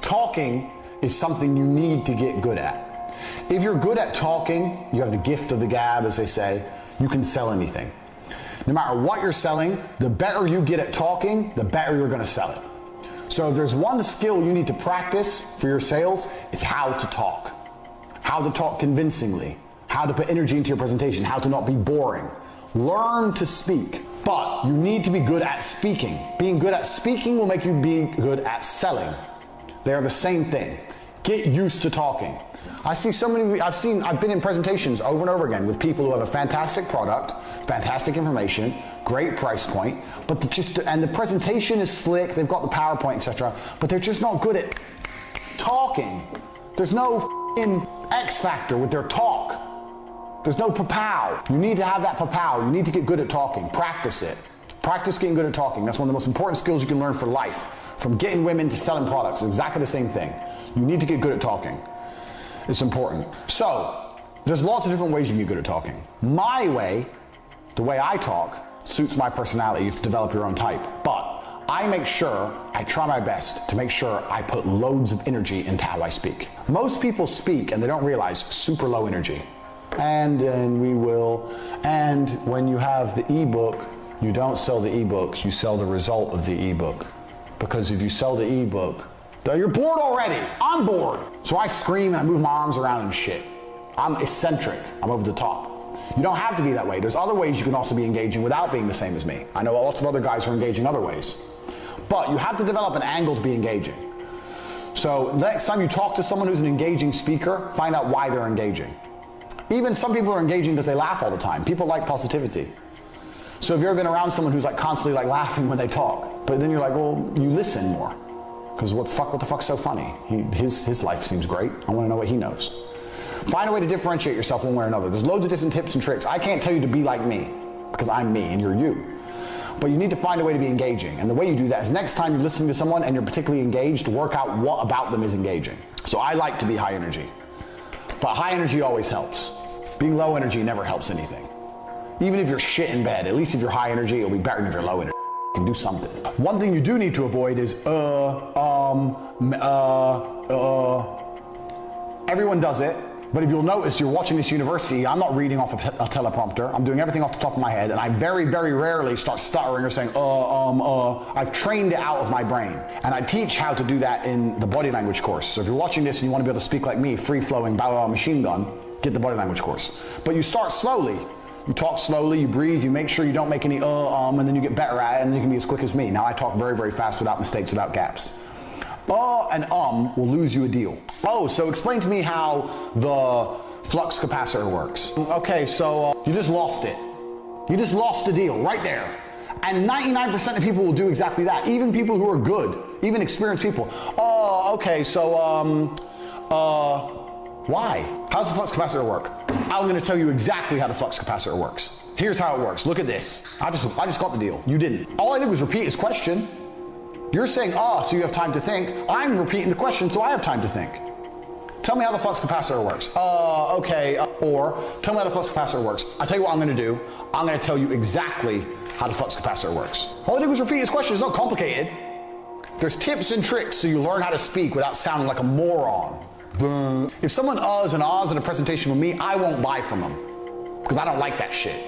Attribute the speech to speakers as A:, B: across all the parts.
A: talking is something you need to get good at. If you're good at talking, you have the gift of the gab, as they say, you can sell anything. No matter what you're selling, the better you get at talking, the better you're gonna sell it. So if there's one skill you need to practice for your sales, it's how to talk. How to talk convincingly, how to put energy into your presentation, how to not be boring. Learn to speak, but you need to be good at speaking. Being good at speaking will make you be good at selling. They are the same thing. Get used to talking. I've been in presentations over and over again with people who have a fantastic product, fantastic information, great price point, but and the presentation is slick, they've got the PowerPoint, etc., but they're just not good at talking. There's no f***ing X factor with their talk. There's no pa-pow. You need to have that pa-pow. You need to get good at talking. Practice it. Practice getting good at talking. That's one of the most important skills you can learn for life. From getting women to selling products, it's exactly the same thing. You need to get good at talking. It's important. So, there's lots of different ways you can get good at talking. My way, the way I talk, suits my personality. You have to develop your own type. But I make sure, I try my best to make sure I put loads of energy into how I speak. Most people speak and they don't realize super low energy. And when you have the ebook, you don't sell the ebook, you sell the result of the ebook. Because if you sell the ebook, you're bored already. I'm bored. So I scream and I move my arms around and shit. I'm eccentric. I'm over the top. You don't have to be that way. There's other ways you can also be engaging without being the same as me. I know lots of other guys who are engaging other ways. But you have to develop an angle to be engaging. So next time you talk to someone who's an engaging speaker, find out why they're engaging. Even some people are engaging because they laugh all the time. People like positivity. So have you ever been around someone who's like constantly like laughing when they talk? But then you're like, well, you listen more. Because what the fuck's so funny? His life seems great. I want to know what he knows. Find a way to differentiate yourself one way or another. There's loads of different tips and tricks. I can't tell you to be like me, because I'm me and you're you. But you need to find a way to be engaging. And the way you do that is next time you're listening to someone and you're particularly engaged, work out what about them is engaging. So I like to be high energy. But high energy always helps. Being low energy never helps anything. Even if you're shit in bed, at least if you're high energy, it'll be better than if you're low energy. You can do something. One thing you do need to avoid is everyone does it, but if you'll notice, you're watching this university, I'm not reading off a teleprompter, I'm doing everything off the top of my head, and I very, very rarely start stuttering or saying, I've trained it out of my brain. And I teach how to do that in the body language course. So if you're watching this and you want to be able to speak like me, free-flowing, bow machine gun, get the body language course. But you start slowly. You talk slowly, you breathe, you make sure you don't make any and then you get better at it, and then you can be as quick as me. Now I talk very, very fast without mistakes, without gaps. And will lose you a deal. So explain to me how the flux capacitor works. Okay, so you just lost it. You just lost the deal right there. And 99% of people will do exactly that. Even people who are good, even experienced people. Okay, so why? How does the flux capacitor work? I'm gonna tell you exactly how the flux capacitor works. Here's how it works. Look at this. I just got the deal. You didn't. All I did was repeat his question. You're saying, so you have time to think. I'm repeating the question, so I have time to think. Tell me how the flux capacitor works. Or tell me how the flux capacitor works. I'll tell you what I'm gonna do. I'm gonna tell you exactly how the flux capacitor works. All I did was repeat his question. It's not complicated. There's tips and tricks so you learn how to speak without sounding like a moron. If someone uhs and ahs in a presentation with me, I won't buy from them because I don't like that shit.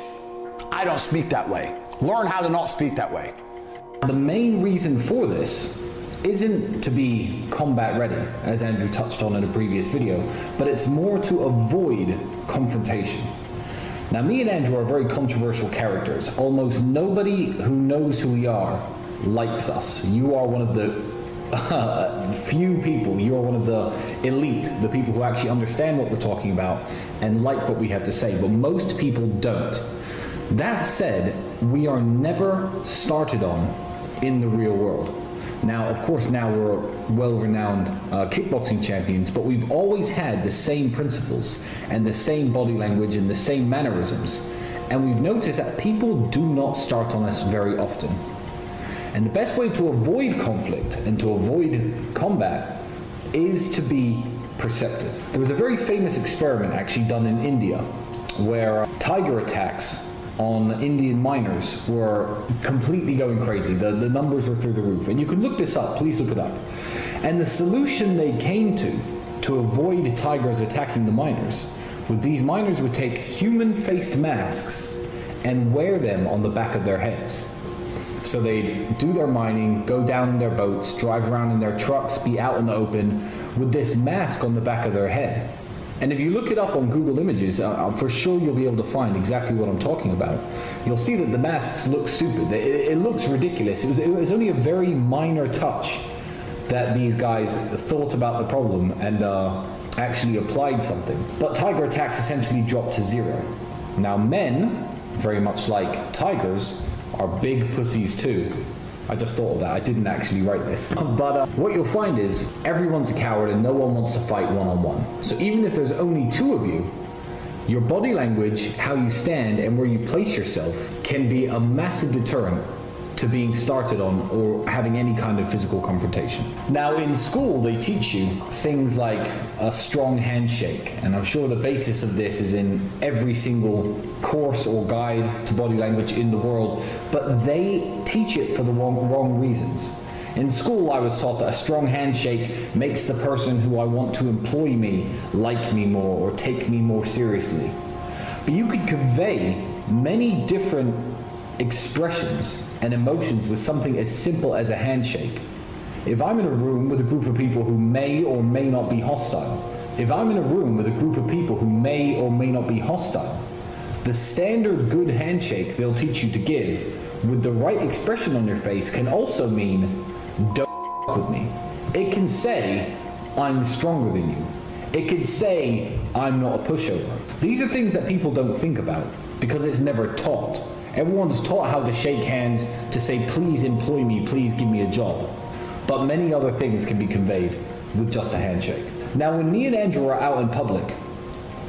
A: I don't speak that way. Learn how to not speak that way.
B: The main reason for this isn't to be combat ready, as Andrew touched on in a previous video, but it's more to avoid confrontation. Now, me and Andrew are very controversial characters. Almost nobody who knows who we are likes us. You are one of the few people, you're one of the elite, the people who actually understand what we're talking about and like what we have to say, but most people don't. That said, we are never started on in the real world. Now, of course, now we're well-renowned kickboxing champions, but we've always had the same principles and the same body language and the same mannerisms. And we've noticed that people do not start on us very often. And the best way to avoid conflict and to avoid combat is to be perceptive. There was a very famous experiment actually done in India where tiger attacks on Indian miners were completely going crazy. The numbers were through the roof. And you can look this up, please look it up. And the solution they came to avoid tigers attacking the miners, was these miners would take human-faced masks and wear them on the back of their heads. So they'd do their mining, go down in their boats, drive around in their trucks, be out in the open with this mask on the back of their head. And if you look it up on Google Images, for sure you'll be able to find exactly what I'm talking about. You'll see that the masks look stupid. It looks ridiculous. It was only a very minor touch that these guys thought about the problem and actually applied something. But tiger attacks essentially dropped to zero. Now men, very much like tigers, are big pussies too. I just thought of that. I didn't actually write this. But what you'll find is everyone's a coward and no one wants to fight one-on-one. So even if there's only two of you, your body language, how you stand, and where you place yourself can be a massive deterrent to being started on or having any kind of physical confrontation. Now in school they teach you things like a strong handshake, and I'm sure the basis of this is in every single course or guide to body language in the world, but they teach it for the wrong reasons. In school I was taught that a strong handshake makes the person who I want to employ me like me more or take me more seriously. But you could convey many different expressions and emotions with something as simple as a handshake. If I'm in a room with a group of people who may or may not be hostile, the standard good handshake they'll teach you to give with the right expression on your face can also mean, don't with me. It can say, I'm stronger than you. It could say, I'm not a pushover. These are things that people don't think about because it's never taught. Everyone's taught how to shake hands, to say, please employ me, please give me a job. But many other things can be conveyed with just a handshake. Now, when me and Andrew are out in public,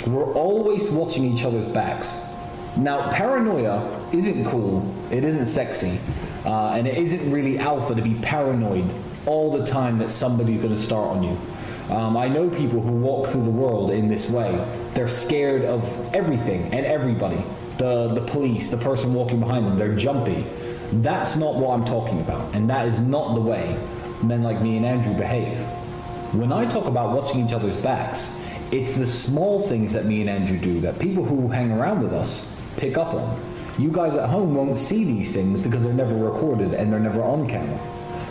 B: we're always watching each other's backs. Now, paranoia isn't cool, it isn't sexy, and it isn't really alpha to be paranoid all the time that somebody's going to start on you. I know people who walk through the world in this way. They're scared of everything and everybody. The police, the person walking behind them, they're jumpy. That's not what I'm talking about, and that is not the way men like me and Andrew behave. When I talk about watching each other's backs, it's the small things that me and Andrew do that people who hang around with us pick up on. You guys at home won't see these things because they're never recorded and they're never on camera.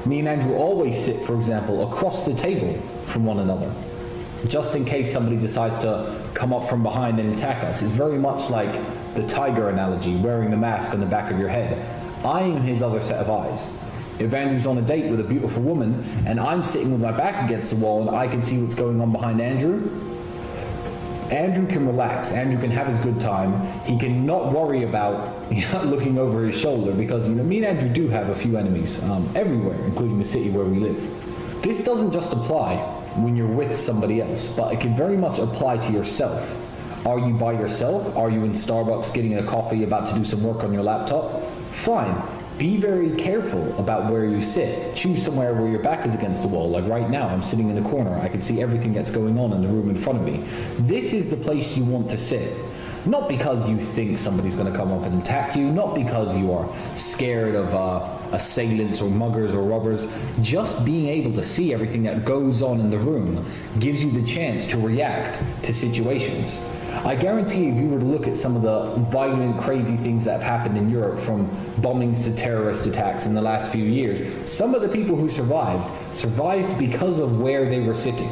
B: Me and Andrew always sit, for example, across the table from one another, just in case somebody decides to come up from behind and attack us. It's very much like the tiger analogy, wearing the mask on the back of your head. I am his other set of eyes. If Andrew's on a date with a beautiful woman and I'm sitting with my back against the wall and I can see what's going on behind Andrew, Andrew can relax. Andrew can have his good time. He can not worry about looking over his shoulder because me and Andrew do have a few enemies everywhere, including the city where we live. This doesn't just apply when you're with somebody else, but it can very much apply to yourself. Are you by yourself? Are you in Starbucks getting a coffee, about to do some work on your laptop? Fine. Be very careful about where you sit. Choose somewhere where your back is against the wall. Like right now, I'm sitting in the corner. I can see everything that's going on in the room in front of me. This is the place you want to sit. Not because you think somebody's going to come up and attack you, not because you are scared of assailants or muggers or robbers. Just being able to see everything that goes on in the room gives you the chance to react to situations. I guarantee if you were to look at some of the violent, crazy things that have happened in Europe, from bombings to terrorist attacks in the last few years, some of the people who survived because of where they were sitting.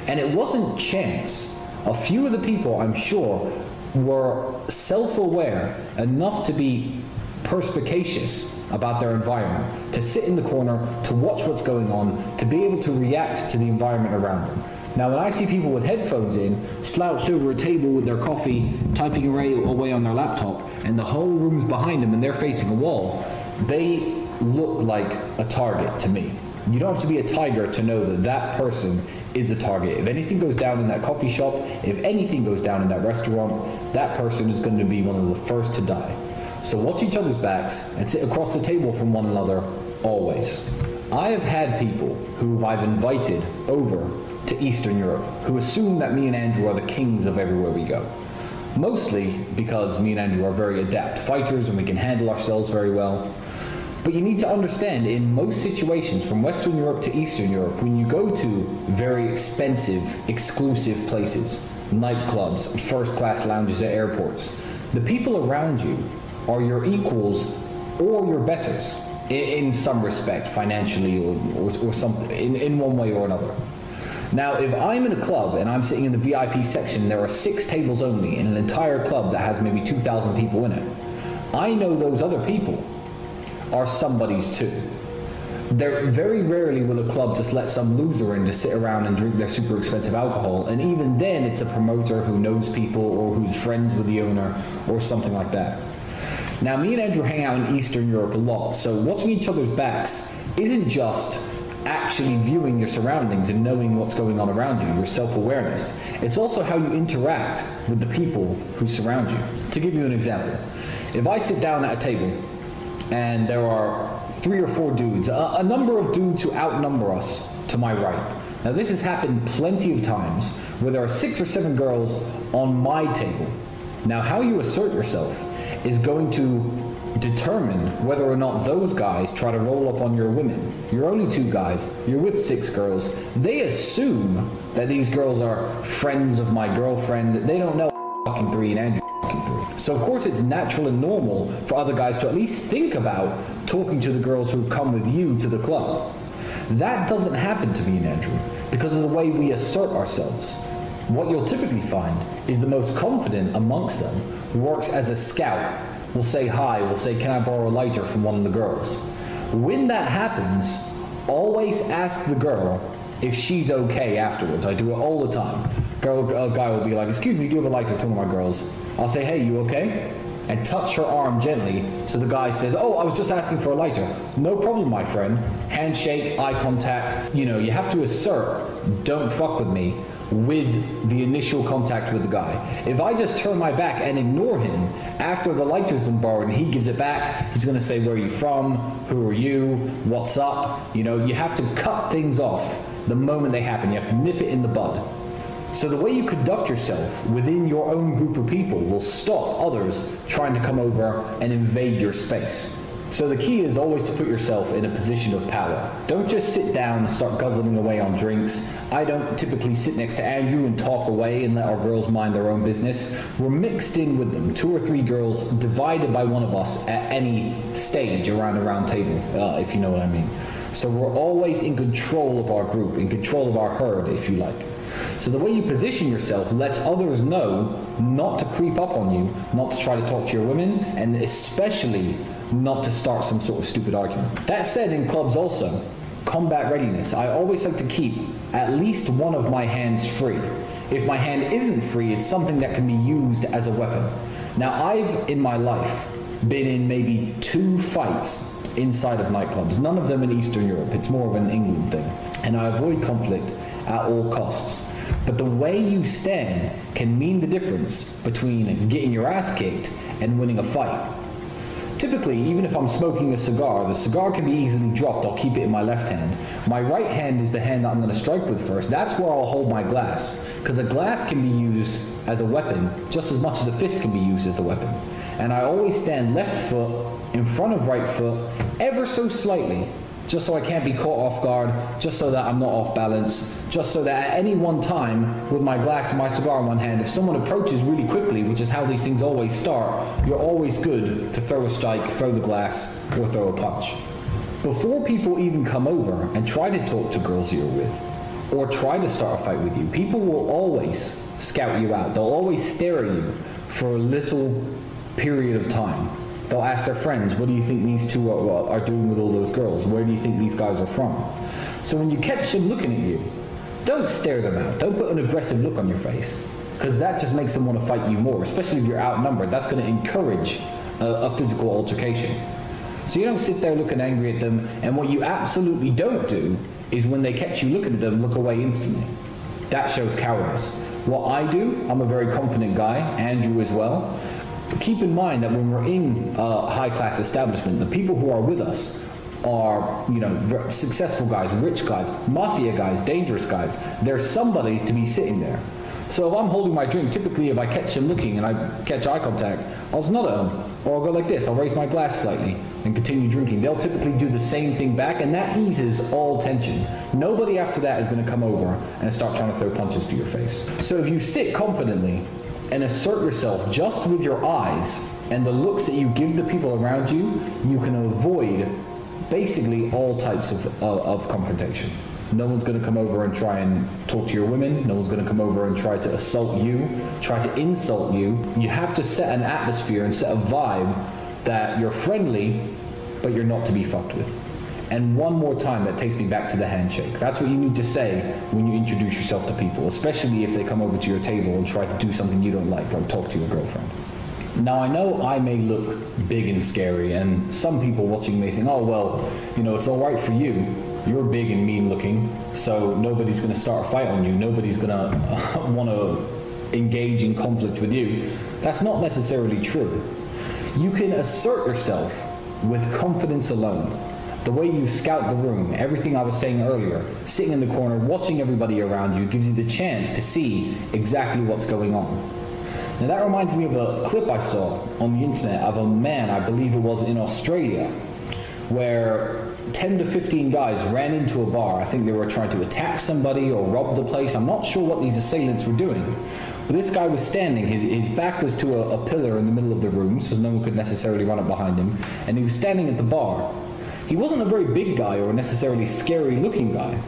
B: And it wasn't chance. A few of the people, I'm sure, were self-aware enough to be perspicacious about their environment, to sit in the corner, to watch what's going on, to be able to react to the environment around them. Now, when I see people with headphones in, slouched over a table with their coffee, typing away on their laptop, and the whole room's behind them and they're facing a wall, they look like a target to me. You don't have to be a tiger to know that that person is a target. If anything goes down in that coffee shop, if anything goes down in that restaurant, that person is going to be one of the first to die. So watch each other's backs and sit across the table from one another, always. I have had people who I've invited over to Eastern Europe who assume that me and Andrew are the kings of everywhere we go. Mostly because me and Andrew are very adept fighters and we can handle ourselves very well. But you need to understand, in most situations, from Western Europe to Eastern Europe, when you go to very expensive, exclusive places, nightclubs, first-class lounges at airports, the people around you are your equals or your betters in some respect, financially or something, in one way or another. Now, if I'm in a club and I'm sitting in the VIP section, there are 6 tables only in an entire club that has maybe 2,000 people in it. I know those other people are somebody's too. Very rarely will a club just let some loser in to sit around and drink their super expensive alcohol, and even then it's a promoter who knows people or who's friends with the owner or something like that. Now, me and Andrew hang out in Eastern Europe a lot, so watching each other's backs isn't just actually viewing your surroundings and knowing what's going on around you, your self-awareness. It's also how you interact with the people who surround you. To give you an example, if I sit down at a table and there are 3 or 4 dudes, a number of dudes who outnumber us to my right. Now, this has happened plenty of times where there are 6 or 7 girls on my table. Now, how you assert yourself is going to determine whether or not those guys try to roll up on your women. You're only 2 guys, you're with 6 girls. They assume that these girls are friends of my girlfriend. They don't know fucking 3 and Andrew fucking 3. So of course it's natural and normal for other guys to at least think about talking to the girls who've come with you to the club. That doesn't happen to me and Andrew because of the way we assert ourselves. What you'll typically find is the most confident amongst them works as a scout. Will say hi, will say, can I borrow a lighter from one of the girls? When that happens, always ask the girl if she's okay afterwards. I do it all the time. A guy will be like, excuse me, do you have a lighter to one of my girls? I'll say, hey, you okay? And touch her arm gently, so the guy says, oh, I was just asking for a lighter. No problem, my friend. Handshake, eye contact. You know, you have to assert, don't fuck with me, with the initial contact with the guy. If I just turn my back and ignore him after the lighter's been borrowed and he gives it back, he's gonna say, where are you from? Who are you? What's up? You know, you have to cut things off the moment they happen. You have to nip it in the bud. So the way you conduct yourself within your own group of people will stop others trying to come over and invade your space. So the key is always to put yourself in a position of power. Don't just sit down and start guzzling away on drinks. I don't typically sit next to Andrew and talk away and let our girls mind their own business. We're mixed in with them, 2 or 3 girls divided by one of us at any stage around a round table, if you know what I mean. So we're always in control of our group, in control of our herd, if you like. So the way you position yourself lets others know not to creep up on you, not to try to talk to your women, and especially not to start some sort of stupid argument. That said, in clubs also, combat readiness. I always like to keep at least one of my hands free. If my hand isn't free, it's something that can be used as a weapon. Now, I've, in my life, been in maybe 2 fights inside of nightclubs, none of them in Eastern Europe. It's more of an England thing. And I avoid conflict at all costs. But the way you stand can mean the difference between getting your ass kicked and winning a fight. Typically, even if I'm smoking a cigar, the cigar can be easily dropped. I'll keep it in my left hand. My right hand is the hand that I'm going to strike with first. That's where I'll hold my glass, because a glass can be used as a weapon just as much as a fist can be used as a weapon. And I always stand left foot in front of right foot ever so slightly, just so I can't be caught off guard, just so that I'm not off balance, just so that at any one time, with my glass and my cigar in one hand, if someone approaches really quickly, which is how these things always start, you're always good to throw a strike, throw the glass, or throw a punch. Before people even come over and try to talk to girls you're with, or try to start a fight with you, people will always scout you out. They'll always stare at you for a little period of time. They'll ask their friends, what do you think these 2 are doing with all those girls? Where do you think these guys are from? So when you catch them looking at you, don't stare them out. Don't put an aggressive look on your face, because that just makes them want to fight you more, especially if you're outnumbered. That's going to encourage a physical altercation. So you don't sit there looking angry at them, and what you absolutely don't do is when they catch you looking at them, look away instantly. That shows cowardice. What I do, I'm a very confident guy, Andrew as well. Keep in mind that when we're in a high-class establishment, the people who are with us are, you know, successful guys, rich guys, mafia guys, dangerous guys. There's somebody to be sitting there. So if I'm holding my drink, typically if I catch them looking and I catch eye contact, I'll just nod at them. Or I'll go like this, I'll raise my glass slightly and continue drinking. They'll typically do the same thing back, and that eases all tension. Nobody after that is going to come over and start trying to throw punches to your face. So if you sit confidently and assert yourself just with your eyes and the looks that you give the people around you, you can avoid basically all types of confrontation. No one's going to come over and try and talk to your women. No one's going to come over and try to assault you, try to insult you. You have to set an atmosphere and set a vibe that you're friendly, but you're not to be fucked with. And one more time, that takes me back to the handshake. That's what you need to say when you introduce yourself to people, especially if they come over to your table and try to do something you don't like talk to your girlfriend. Now, I know I may look big and scary, and some people watching may think, oh, well, you know, it's all right for you. You're big and mean looking, so nobody's going to start a fight on you. Nobody's going to want to engage in conflict with you. That's not necessarily true. You can assert yourself with confidence alone. The way you scout the room, everything I was saying earlier, sitting in the corner, watching everybody around you, gives you the chance to see exactly what's going on. Now that reminds me of a clip I saw on the internet of a man, I believe it was in Australia, where 10 to 15 guys ran into a bar. I think they were trying to attack somebody or rob the place. I'm not sure what these assailants were doing. But this guy was standing, his back was to a pillar in the middle of the room, so no one could necessarily run up behind him, and he was standing at the bar. He wasn't a very big guy or necessarily scary looking guy,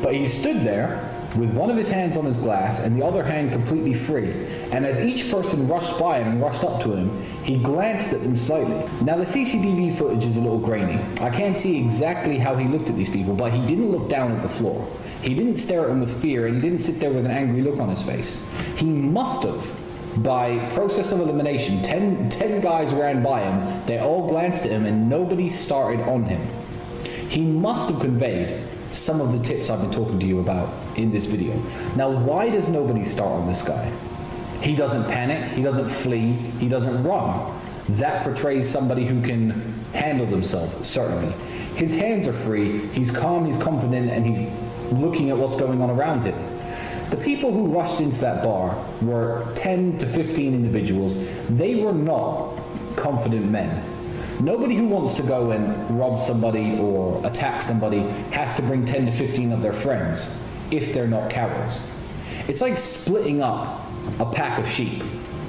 B: but he stood there with one of his hands on his glass and the other hand completely free. And as each person rushed by him and rushed up to him, he glanced at them slightly. Now the CCTV footage is a little grainy. I can't see exactly how he looked at these people, but he didn't look down at the floor. He didn't stare at them with fear, and he didn't sit there with an angry look on his face. He must have, by process of elimination, 10 guys ran by him, they all glanced at him, and nobody started on him. He must have conveyed some of the tips I've been talking to you about in this video. Now, why does nobody start on this guy? He doesn't panic, he doesn't flee, he doesn't run. That portrays somebody who can handle themselves, certainly. His hands are free, he's calm, he's confident, and he's looking at what's going on around him. The people who rushed into that bar were 10 to 15 individuals. They were not confident men. Nobody who wants to go and rob somebody or attack somebody has to bring 10 to 15 of their friends if they're not cowards. It's like splitting up a pack of sheep.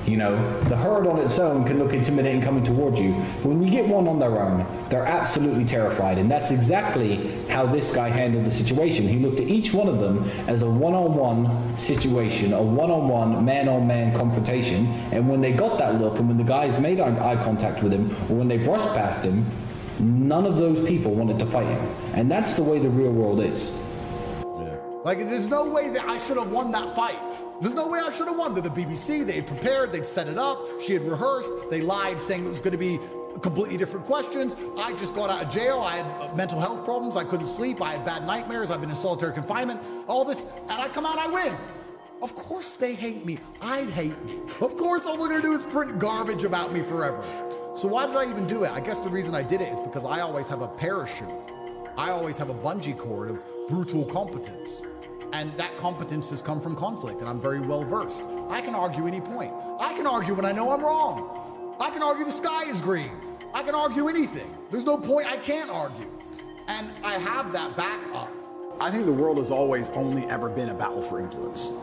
B: You know, the herd on its own can look intimidating coming towards you. When you get one on their own, they're absolutely terrified. And that's exactly how this guy handled the situation. He looked at each one of them as a one-on-one situation, a one-on-one, man-on-man confrontation. And when they got that look, and when the guys made eye contact with him, or when they brushed past him, none of those people wanted to fight him. And that's the way the real world is.
C: Yeah. Like, there's no way that I should have won that fight. There's no way I should have won. They're the BBC, they had prepared, they'd set it up, she had rehearsed, they lied saying it was going to be completely different questions. I just got out of jail, I had mental health problems, I couldn't sleep, I had bad nightmares, I've been in solitary confinement, all this, and I come out, I win. Of course they hate me, I'd hate me. Of course all they're going to do is print garbage about me forever. So why did I even do it? I guess the reason I did it is because I always have a parachute. I always have a bungee cord of brutal competence. And that competence has come from conflict, and I'm very well versed. I can argue any point. I can argue when I know I'm wrong. I can argue the sky is green. I can argue anything. There's no point I can't argue. And I have that back up.
A: I think the world has always only ever been a battle for influence.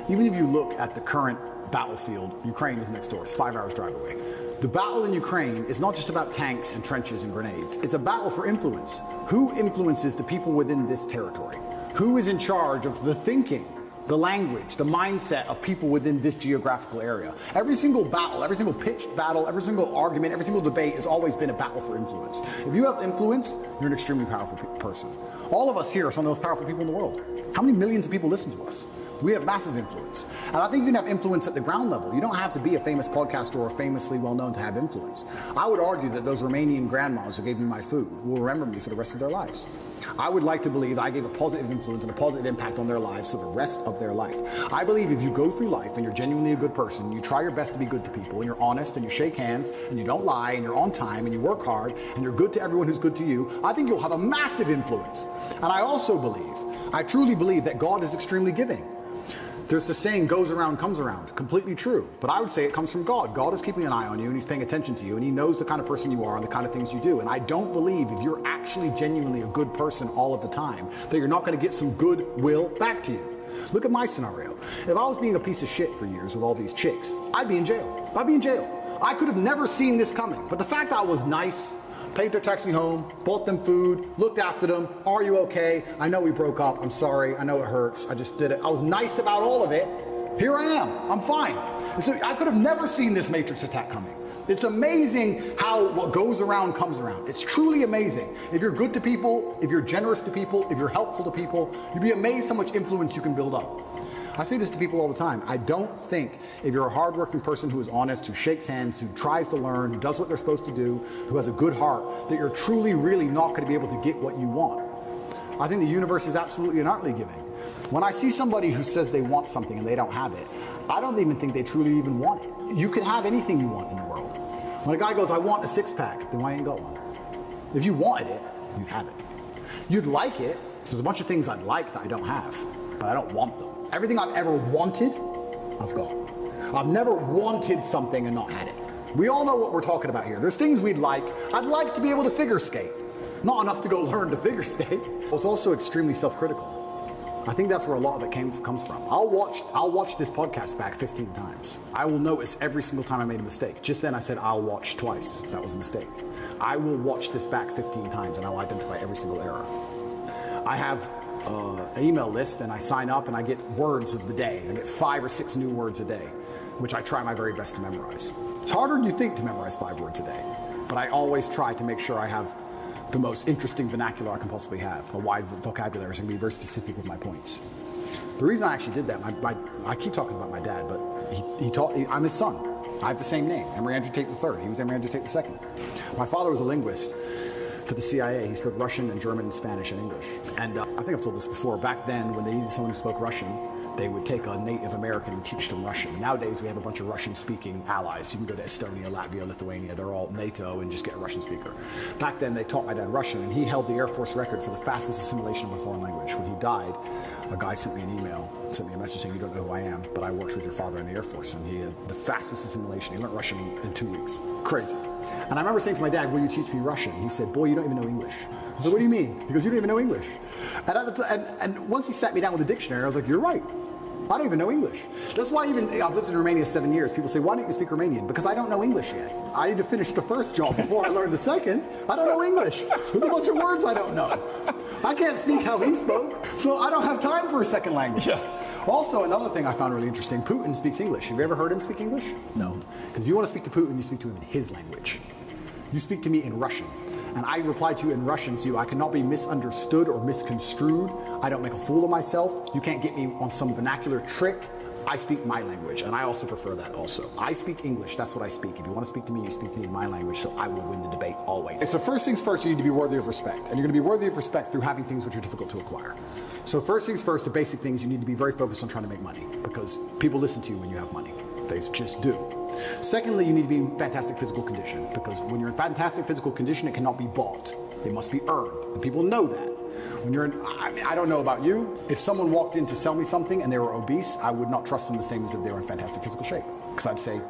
A: Even if you look at the current battlefield, Ukraine is next door, it's 5 hours drive away. The battle in Ukraine is not just about tanks and trenches and grenades. It's a battle for influence. Who influences the people within this territory? Who is in charge of the thinking, the language, the mindset of people within this geographical area? Every single battle, every single pitched battle, every single argument, every single debate has always been a battle for influence. If you have influence, you're an extremely powerful person. All of us here are some of the most powerful people in the world. How many millions of people listen to us? We have massive influence. And I think you can have influence at the ground level. You don't have to be a famous podcaster or famously well-known to have influence. I would argue that those Romanian grandmas who gave me my food will remember me for the rest of their lives. I would like to believe I gave a positive influence and a positive impact on their lives for the rest of their life. I believe if you go through life and you're genuinely a good person, you try your best to be good to people, and you're honest, and you shake hands, and you don't lie, and you're on time, and you work hard, and you're good to everyone who's good to you, I think you'll have a massive influence. And I also believe, I truly believe that God is extremely giving. There's the saying, goes around, comes around. Completely true. But I would say it comes from God. God is keeping an eye on you, and he's paying attention to you, and he knows the kind of person you are and the kind of things you do. And I don't believe if you're actually genuinely a good person all of the time, that you're not going to get some goodwill back to you. Look at my scenario. If I was being a piece of shit for years with all these chicks, I'd be in jail. I'd be in jail. I could have never seen this coming. But the fact that I was nice, paid their taxi home, bought them food, looked after them. Are you okay? I know we broke up. I'm sorry. I know it hurts. I just did it. I was nice about all of it. Here I am. I'm fine. So I could have never seen this Matrix attack coming. It's amazing how what goes around comes around. It's truly amazing. If you're good to people, if you're generous to people, if you're helpful to people, you'd be amazed how much influence you can build up. I say this to people all the time. I don't think if you're a hardworking person who is honest, who shakes hands, who tries to learn, who does what they're supposed to do, who has a good heart, that you're truly, really not going to be able to get what you want. I think the universe is absolutely and utterly giving. When I see somebody who says they want something and they don't have it, I don't even think they truly even want it. You can have anything you want in the world. When a guy goes, I want a six-pack, then why ain't got one? If you wanted it, you'd have it. You'd like it. There's a bunch of things I'd like that I don't have, but I don't want them. Everything I've ever wanted, I've got. I've never wanted something and not had it. We all know what we're talking about here. There's things we'd like. I'd like to be able to figure skate. Not enough to go learn to figure skate. It's also extremely self-critical. I think that's where a lot of it comes from. I'll watch this podcast back 15 times. I will notice every single time I made a mistake. Just then I said I'll watch twice. That was a mistake. I will watch this back 15 times and I'll identify every single error. I have an email list and I sign up and I get words of the day. I get 5 or 6 new words a day, which I try my very best to memorize. It's harder than you think to memorize 5 words a day, but I always try to make sure I have the most interesting vernacular I can possibly have, a wide vocabulary, so I can be very specific with my points. The reason I actually did that, I keep talking about my dad, but I'm his son. I have the same name, Emory Andrew Tate III. He was Emory Andrew Tate II. My father was a linguist for the CIA. He spoke Russian and German and Spanish and English. And I think I've told this before, back then when they needed someone who spoke Russian, they would take a Native American and teach them Russian. Nowadays we have a bunch of Russian-speaking allies. You can go to Estonia, Latvia, Lithuania. They're all NATO and just get a Russian speaker. Back then they taught my dad Russian, and he held the Air Force record for the fastest assimilation of a foreign language. When he died, a guy sent me an email, sent me a message saying, you don't know who I am, but I worked with your father in the Air Force, and he had the fastest assimilation. He learned Russian in 2 weeks. Crazy. And I remember saying to my dad, will you teach me Russian? He said, boy, you don't even know English. I said, what do you mean? He goes, you don't even know English. And, and once he sat me down with a dictionary, I was like, you're right. I don't even know English. That's why I've lived in Romania 7 years. People say, why don't you speak Romanian? Because I don't know English yet. I need to finish the first job before I learn the second. I don't know English. There's a bunch of words I don't know. I can't speak how he spoke, so I don't have time for a second language. Yeah. Also, another thing I found really interesting, Putin speaks English. Have you ever heard him speak English? No. Because if you want to speak to Putin, you speak to him in his language. You speak to me in Russian. And I reply to you in Russian, so I cannot be misunderstood or misconstrued. I don't make a fool of myself. You can't get me on some vernacular trick. I speak my language, and I also prefer that also. I speak English, that's what I speak. If you want to speak to me, you speak to me in my language, so I will win the debate always. So first things first, you need to be worthy of respect. And you're going to be worthy of respect through having things which are difficult to acquire. So first things first, the basic things, you need to be very focused on trying to make money, because people listen to you when you have money. They just do. Secondly, you need to be in fantastic physical condition, because when you're in fantastic physical condition, it cannot be bought. It must be earned, and people know that. When you're in, I don't know about you, if someone walked in to sell me something and they were obese, I would not trust them the same as if they were in fantastic physical shape. Because I'd say,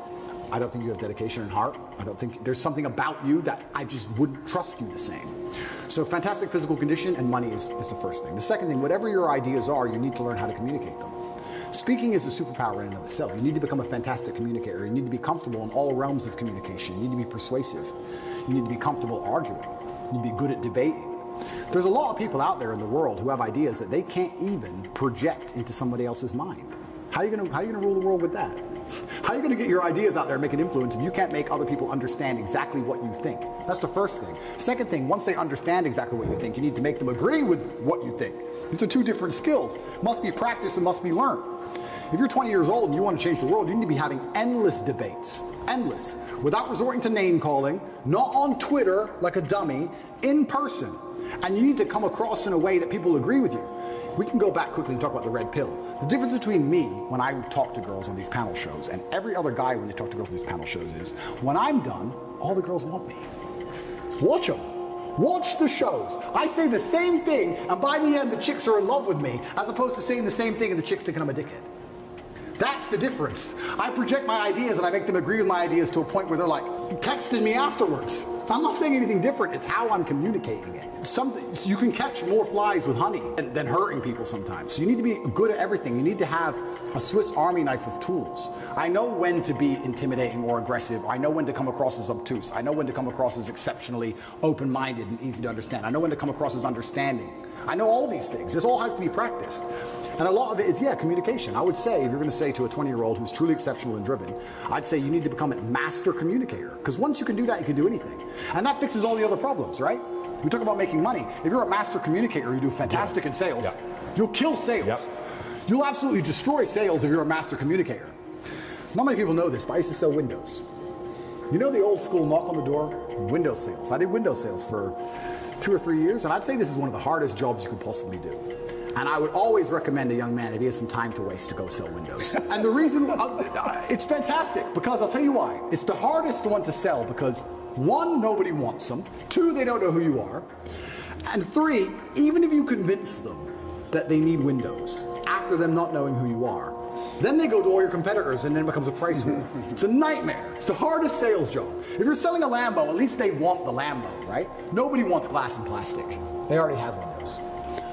A: I don't think you have dedication and heart. I don't think there's something about you that I just wouldn't trust you the same. So fantastic physical condition and money is the first thing. The second thing, whatever your ideas are, you need to learn how to communicate them. Speaking is a superpower in and of itself. You need to become a fantastic communicator. You need to be comfortable in all realms of communication. You need to be persuasive. You need to be comfortable arguing. You need to be good at debating. There's a lot of people out there in the world who have ideas that they can't even project into somebody else's mind. How are you gonna rule the world with that? How are you gonna get your ideas out there and make an influence if you can't make other people understand exactly what you think? That's the first thing. Second thing, once they understand exactly what you think, you need to make them agree with what you think. These are two different skills. Must be practiced and must be learned. If you're 20 years old and you want to change the world, you need to be having endless debates. Endless. Without resorting to name calling, not on Twitter like a dummy, in person. And you need to come across in a way that people agree with you. We can go back quickly and talk about the red pill. The difference between me when I talk to girls on these panel shows and every other guy when they talk to girls on these panel shows is, when I'm done, all the girls want me. Watch them. Watch the shows. I say the same thing, and by the end, the chicks are in love with me, as opposed to saying the same thing and the chicks thinking I'm a dickhead.
C: That's the difference. I project my ideas and I make them agree with my ideas to a point where they're like texting me afterwards. I'm not saying anything different, it's how I'm communicating it. You can catch more flies with honey than hurting people sometimes. So you need to be good at everything. You need to have a Swiss Army knife of tools. I know when to be intimidating or aggressive. I know when to come across as obtuse. I know when to come across as exceptionally open-minded and easy to understand. I know when to come across as understanding. I know all these things. This all has to be practiced. And a lot of it is, communication. I would say, if you're going to say to a 20-year-old who's truly exceptional and driven, I'd say you need to become a master communicator. Because once you can do that, you can do anything. And that fixes all the other problems, right? We talk about making money. If you're a master communicator, you do fantastic in sales. Yeah. You'll kill sales. Yep. You'll absolutely destroy sales if you're a master communicator. Not many people know this, but I used to sell windows. You know the old school knock on the door? Window sales. I did window sales for 2 or 3 years, and I'd say this is one of the hardest jobs you could possibly do. And I would always recommend a young man, if he has some time to waste, to go sell windows. And the reason, it's fantastic, because I'll tell you why. It's the hardest one to sell because 1, nobody wants them. 2, they don't know who you are. And 3, even if you convince them that they need windows, after them not knowing who you are, then they go to all your competitors and then it becomes a price war. It's a nightmare. It's the hardest sales job. If you're selling a Lambo, at least they want the Lambo, right? Nobody wants glass and plastic. They already have windows.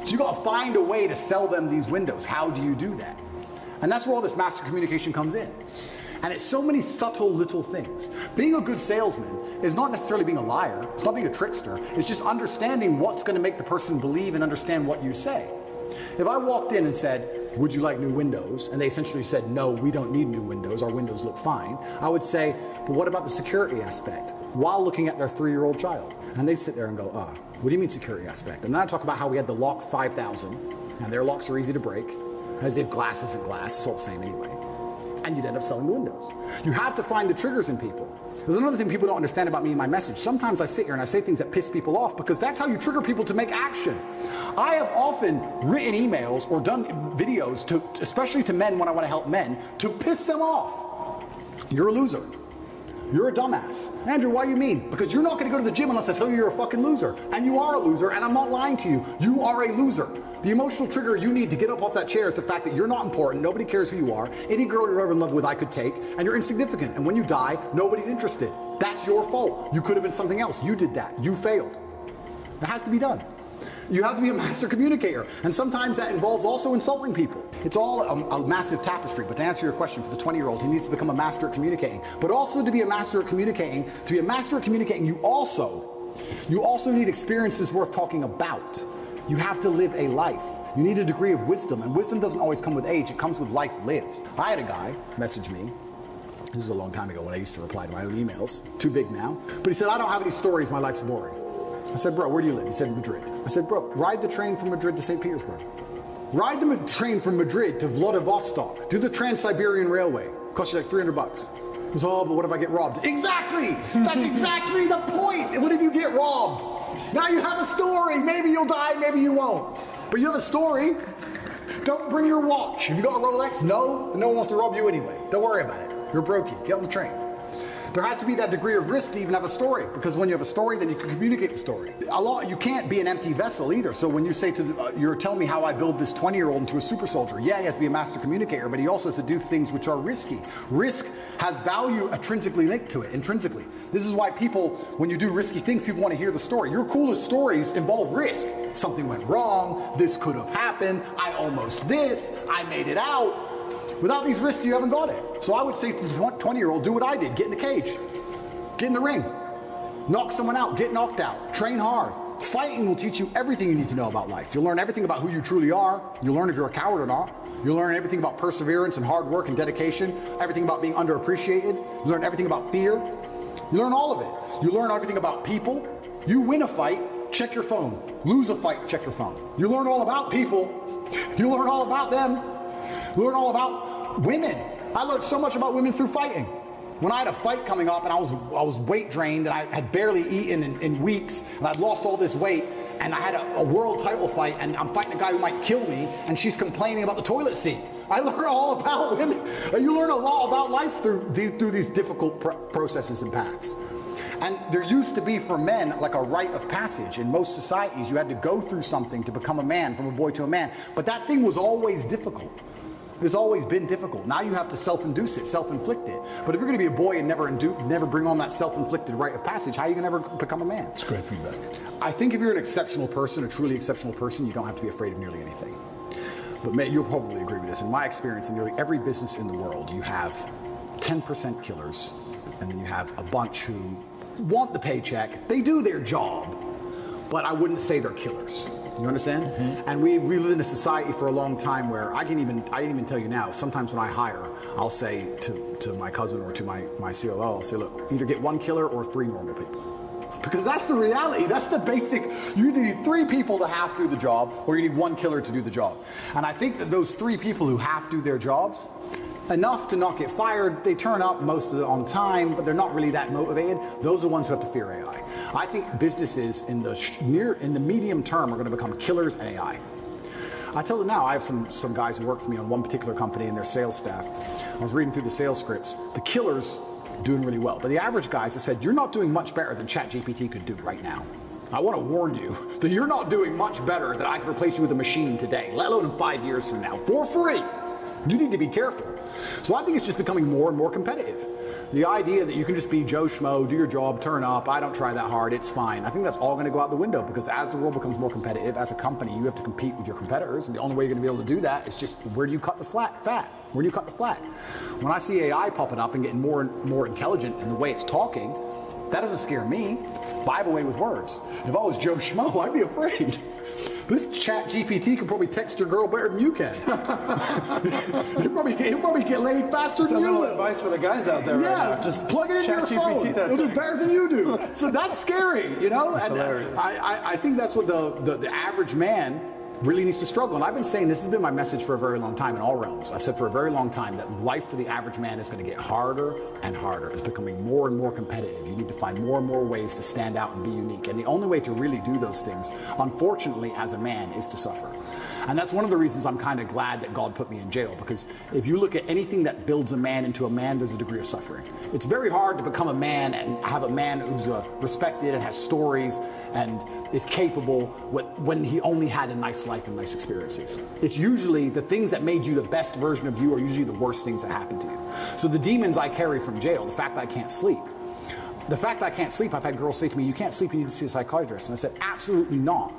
C: So you gotta find a way to sell them these windows. How do you do that? And that's where all this master communication comes in. And it's so many subtle little things. Being a good salesman is not necessarily being a liar. It's not being a trickster. It's just understanding what's gonna make the person believe and understand what you say. If I walked in and said, would you like new windows? And they essentially said, no, we don't need new windows. Our windows look fine. I would say, but what about the security aspect? While looking at their 3-year-old child. And they'd sit there and go, what do you mean security aspect? And then I talk about how we had the lock 5000, and their locks are easy to break, as if glass isn't glass, it's all the same anyway. And you'd end up selling the windows. You have to find the triggers in people. There's another thing people don't understand about me and my message. Sometimes I sit here and I say things that piss people off because that's how you trigger people to make action. I have often written emails or done videos, especially to men when I want to help men, to piss them off. You're a loser. You're a dumbass. Andrew, why do you mean? Because you're not going to go to the gym unless I tell you you're a fucking loser. And you are a loser, and I'm not lying to you. You are a loser. The emotional trigger you need to get up off that chair is the fact that you're not important, nobody cares who you are, any girl you're ever in love with I could take, and you're insignificant. And when you die, nobody's interested. That's your fault. You could have been something else. You did that. You failed. It has to be done. You have to be a master communicator. And sometimes that involves also insulting people. It's all a massive tapestry. But to answer your question, for the 20-year-old, he needs to become a master at communicating. But also to be a master at communicating, you also need experiences worth talking about. You have to live a life. You need a degree of wisdom. And wisdom doesn't always come with age. It comes with life lived. I had a guy message me. This is a long time ago when I used to reply to my own emails. Too big now. But he said, I don't have any stories. My life's boring. I said, bro, where do you live? He said, Madrid. I said, bro, ride the train from Madrid to St. Petersburg. Ride the train from Madrid to Vladivostok. Do the Trans-Siberian Railway. Cost you like $300. He goes, oh, but what if I get robbed? Exactly! That's exactly the point! What if you get robbed? Now you have a story. Maybe you'll die, maybe you won't. But you have a story. Don't bring your watch. Have you got a Rolex? No. No one wants to rob you anyway. Don't worry about it. You're a brokey. Get on the train. There has to be that degree of risk to even have a story, because when you have a story, then you can communicate the story. You can't be an empty vessel either. So when you say you're telling me how I build this 20-year-old into a super soldier, yeah, he has to be a master communicator, but he also has to do things which are risky. Risk has value intrinsically linked to it, intrinsically. This is why people, when you do risky things, people want to hear the story. Your coolest stories involve risk. Something went wrong, this could have happened, I almost this, I made it out. Without these risks, you haven't got it. So I would say to the 20-year-old, do what I did. Get in the cage. Get in the ring. Knock someone out. Get knocked out. Train hard. Fighting will teach you everything you need to know about life. You'll learn everything about who you truly are. You'll learn if you're a coward or not. You'll learn everything about perseverance and hard work and dedication. Everything about being underappreciated. You learn everything about fear. You learn all of it. You learn everything about people. You win a fight, check your phone. Lose a fight, check your phone. You learn all about people. You learn all about them. You learn all about women. I learned so much about women through fighting. When I had a fight coming up and I was weight drained and I had barely eaten in weeks and I'd lost all this weight and I had a world title fight and I'm fighting a guy who might kill me and she's complaining about the toilet seat. I learned all about women. You learn a lot about life through these difficult processes and paths. And there used to be for men like a rite of passage. In most societies, you had to go through something to become a man, from a boy to a man. But that thing was always difficult.
A: It's always been difficult. Now you have to self-induce it, self-inflict it. But if you're going to be a boy and never bring on that self-inflicted rite of passage, how are you going to ever become a man?
C: It's great feedback.
A: I think if you're an exceptional person, a truly exceptional person, you don't have to be afraid of nearly anything. But man, you'll probably agree with this. In my experience, in nearly every business in the world, you have 10% killers, and then you have a bunch who want the paycheck. They do their job, but I wouldn't say they're killers. You understand? Mm-hmm. And we live in a society for a long time where I can even tell you now, sometimes when I hire, I'll say to my cousin or to my COO, I'll say, look, either get 1 killer or 3 normal people. Because that's the reality. That's the basic. You either need 3 people to half do the job, or you need 1 killer to do the job. And I think that those 3 people who half do their jobs, enough to not get fired, they turn up most of it on time, but they're not really that motivated. Those are the ones who have to fear AI. I think businesses in the medium term are going to become killers in AI. I tell them now, I have some guys who work for me on one particular company and their sales staff. I was reading through the sales scripts. The killers doing really well, but the average guys have said, you're not doing much better than ChatGPT could do right now. I want to warn you that you're not doing much better than I could replace you with a machine today, let alone in 5 years from now, for free. You need to be careful. So I think it's just becoming more and more competitive. The idea that you can just be Joe Schmo, do your job, turn up, I don't try that hard, it's fine. I think that's all going to go out the window, because as the world becomes more competitive, as a company, you have to compete with your competitors, and the only way you're going to be able to do that is just, where do you cut the fat? Where do you cut the flat? When I see AI popping up and getting more and more intelligent in the way it's talking, that doesn't scare me. But I have a way with words. If I was Joe Schmo, I'd be afraid. This chat GPT can probably text your girl better than you can. He'll probably get laid faster than you will.
D: Advice for the guys out there right now. Just
A: plug it into your phone. It'll do better than you do. So that's scary, you know?
D: That's hilarious.
A: I think that's what the average man really needs to struggle. And I've been saying, this has been my message for a very long time in all realms. I've said for a very long time that life for the average man is going to get harder and harder. It's becoming more and more competitive. You need to find more and more ways to stand out and be unique. And the only way to really do those things, unfortunately, as a man, is to suffer. And that's one of the reasons I'm kind of glad that God put me in jail, because if you look at anything that builds a man into a man, there's a degree of suffering. It's very hard to become a man and have a man who's respected and has stories and is capable when he only had a nice life and nice experiences. It's usually the things that made you the best version of you are usually the worst things that happened to you. So the demons I carry from jail, the fact that I can't sleep. The fact that I can't sleep, I've had girls say to me, you can't sleep, you need to see a psychiatrist. And I said, absolutely not.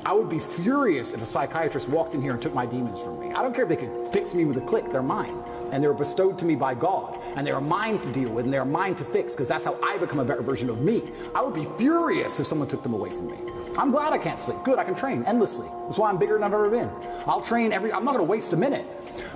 A: I would be furious if a psychiatrist walked in here and took my demons from me. I don't care if they could fix me with a click, they're mine. And they were bestowed to me by God. And they are mine to deal with, and they are mine to fix, because that's how I become a better version of me. I would be furious if someone took them away from me. I'm glad I can't sleep. Good, I can train endlessly. That's why I'm bigger than I've ever been. I'll train I'm not going to waste a minute.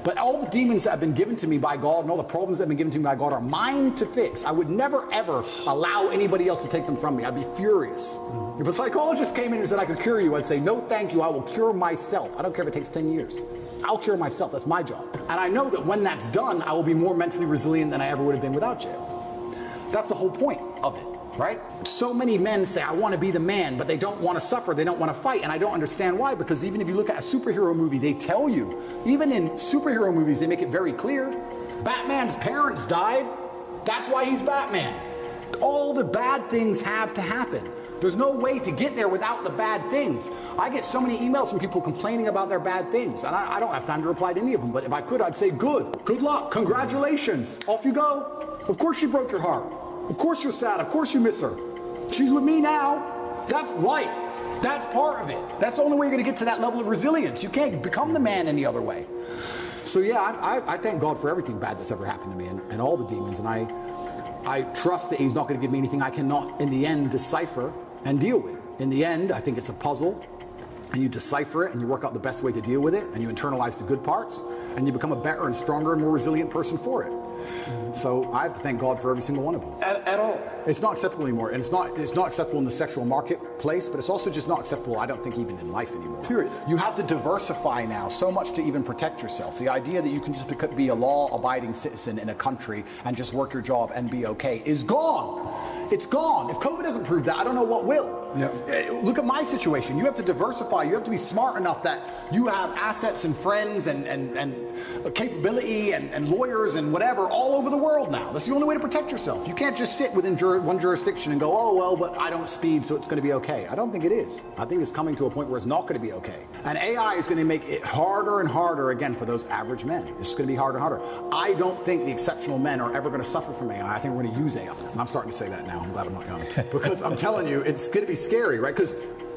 A: But all the demons that have been given to me by God and all the problems that have been given to me by God are mine to fix. I would never, ever allow anybody else to take them from me. I'd be furious. If a psychologist came in and said I could cure you, I'd say, no, thank you. I will cure myself. I don't care if it takes 10 years. I'll cure myself. That's my job. And I know that when that's done, I will be more mentally resilient than I ever would have been without jail. That's the whole point of it. Right? So many men say, I want to be the man, but they don't want to suffer, they don't want to fight, and I don't understand why, because even if you look at a superhero movie, they tell you, even in superhero movies, they make it very clear, Batman's parents died, that's why he's Batman. All the bad things have to happen. There's no way to get there without the bad things. I get so many emails from people complaining about their bad things, and I don't have time to reply to any of them, but if I could, I'd say, good luck, congratulations, off you go. Of course she broke your heart. Of course you're sad, of course you miss her. She's with me now. That's life. That's part of it. That's the only way you're gonna get to that level of resilience. You can't become the man any other way. So yeah, I thank God for everything bad that's ever happened to me and all the demons, and I trust that he's not gonna give me anything I cannot, in the end, decipher and deal with. In the end, I think it's a puzzle, and you decipher it, and you work out the best way to deal with it, and you internalize the good parts, and you become a better and stronger and more resilient person for it. So I have to thank God for every single one of them.
D: At all.
A: It's not acceptable anymore, and it's not acceptable in the sexual marketplace, but it's also just not acceptable, I don't think, even in life anymore.
D: Period.
A: You have to diversify now so much to even protect yourself. The idea that you can just be a law-abiding citizen in a country and just work your job and be okay is gone. It's gone. If COVID doesn't prove that, I don't know what will.
D: Yeah.
A: Look at my situation. You have to diversify. You have to be smart enough that you have assets and friends and capability and lawyers and whatever
C: are all over the world now. That's the only way to protect yourself. You can't just sit within one jurisdiction and go, oh, well, but I don't speed, so it's going to be okay. I don't think it is. I think it's coming to a point where it's not going to be okay. And AI is going to make it harder and harder, again, for those average men. It's going to be harder and harder. I don't think the exceptional men are ever going to suffer from AI. I think we're going to use AI. I'm starting to say that now. I'm glad I'm not going. Because I'm telling you, it's going to be scary, right? Because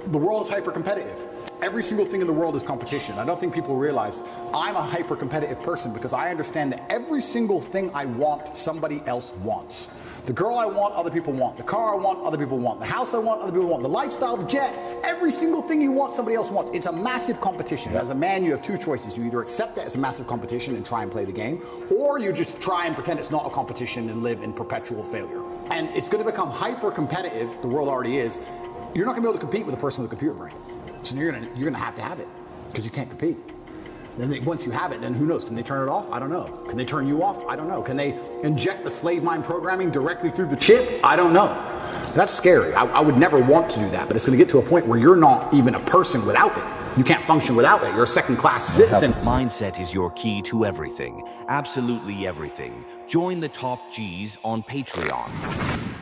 C: the world is hyper-competitive. Every single thing in the world is competition. I don't think people realize I'm a hyper-competitive person because I understand that every single thing I want, somebody else wants. The girl I want, other people want. The car I want, other people want. The house I want, other people want. The lifestyle, the jet, every single thing you want, somebody else wants. It's a massive competition. As a man, you have two choices. You either accept that as a massive competition and try and play the game, or you just try and pretend it's not a competition and live in perpetual failure. And it's going to become hyper-competitive, the world already is. You're not going to be able to compete with a person with a computer brain. So you're going to have it because you can't compete. Then once you have it, then who knows? Can they turn it off? I don't know. Can they turn you off? I don't know. Can they inject the slave mind programming directly through the chip? I don't know. That's scary. I would never want to do that, but it's going to get to a point where you're not even a person without it. You can't function without it. You're a second-class citizen.
E: Mindset is your key to everything. Absolutely everything. Join the top G's on Patreon.